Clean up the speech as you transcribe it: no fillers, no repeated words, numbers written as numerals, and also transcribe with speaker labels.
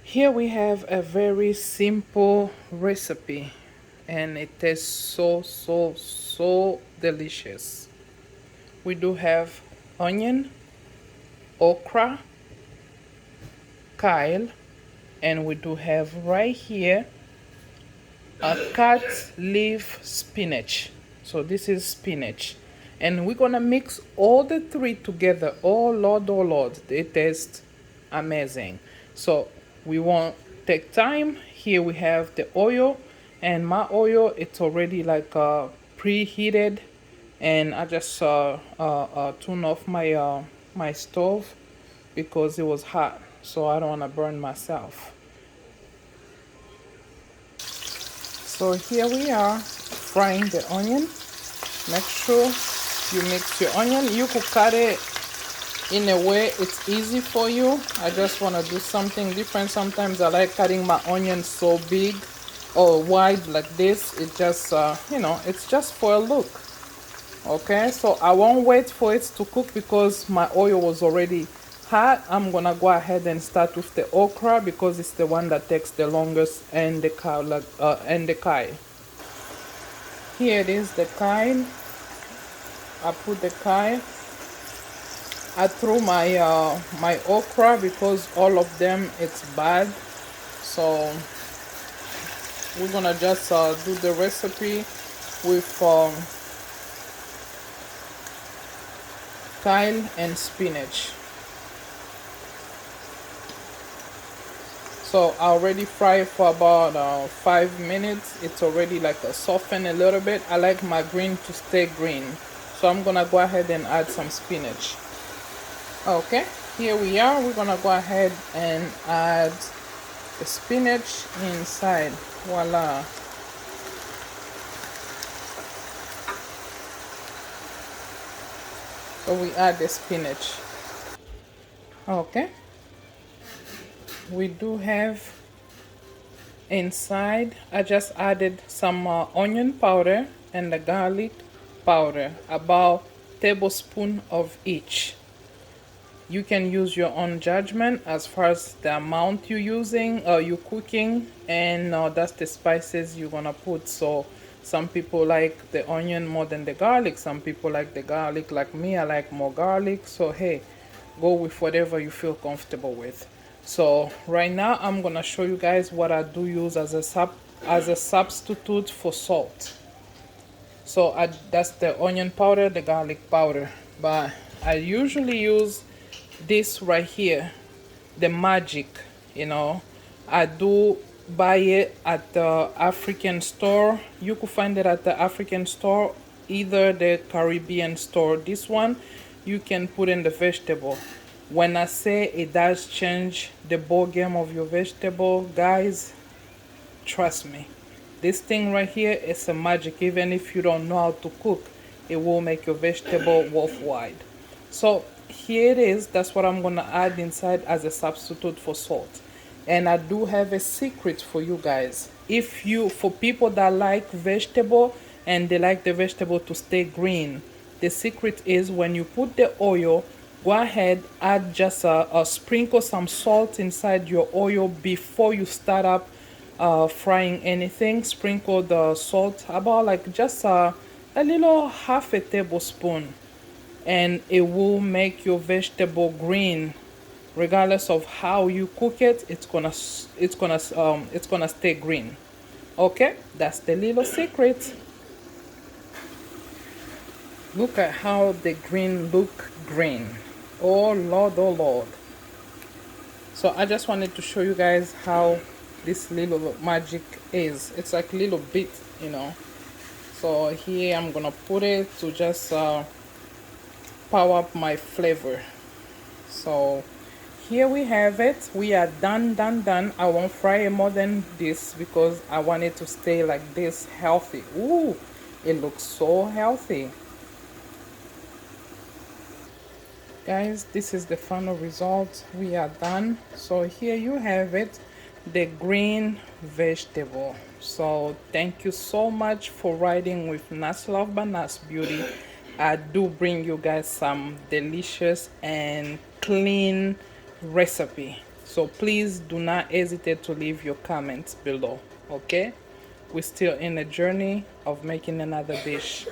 Speaker 1: Here we have a very simple recipe and it tastes so delicious. We do have onion, okra, kale, and we do have right here a cut leaf spinach. So this is spinach. And we're gonna mix all the three together. Oh Lord, they taste amazing. So we won't take time. Here we have the oil, and my oil it's already like preheated, and I just tune off my stove because it was hot, so I don't want to burn myself. So here we are frying the onion. Make sure you mix your onion. You could cut it in a way it's easy for you. I just want to do something different. Sometimes I like cutting my onions so big or wide like this. It just it's just for a look. Okay, so I won't wait for it to cook because my oil was already hot. I'm gonna go ahead and start with the okra because it's the one that takes the longest, and the kale. Here it is, the kale. I put the kale. I threw my okra because all of them it's bad. So we're gonna just do the recipe with kale and spinach. So I already fry it for about 5 minutes. It's already like softened a little bit. I like my green to stay green, so I'm gonna go ahead and add some spinach. Okay, here we are. We're gonna go ahead and add the spinach inside. Voila. So we add the spinach. Okay, we do have inside, I just added some onion powder and the garlic powder, about tablespoon of each. You can use your own judgment as far as the amount you're using or you cooking, and that's the spices you're gonna put. So some people like the onion more than the garlic, some people like the garlic like me. I like more garlic, so hey, go with whatever you feel comfortable with. So right now I'm gonna show you guys what I do use as a substitute for salt. So that's the onion powder, the garlic powder, but I usually use this right here, the magic. I do buy it at the African store. You could find it at the African store, either the Caribbean store. This one you can put in the vegetable. When I say it does change the ball game of your vegetable, guys, trust me, this thing right here is a magic. Even if you don't know how to cook, it will make your vegetable worthwhile. So here it is. That's what I'm gonna add inside as a substitute for salt. And I do have a secret for you guys. For people that like vegetable and they like the vegetable to stay green, the secret is when you put the oil, go ahead, add just a sprinkle some salt inside your oil before you start up frying anything. Sprinkle the salt about like just a little half a tablespoon, and it will make your vegetable green. Regardless of how you cook it, it's gonna stay green. Okay, that's the little secret. Look at how the green look green. Oh Lord, oh Lord. So I just wanted to show you guys how this little magic is. It's like a little bit. So here I'm gonna put it to just power up my flavor. So here we have it. We are done. I won't fry it more than this because I want it to stay like this, healthy. Ooh, it looks so healthy. Guys, this is the final result. We are done. So here you have it, the green vegetable. So thank you so much for riding with Nas Love by Nas Beauty. I do bring you guys some delicious and clean recipe. So please do not hesitate to leave your comments below, okay? We're still in a journey of making another dish.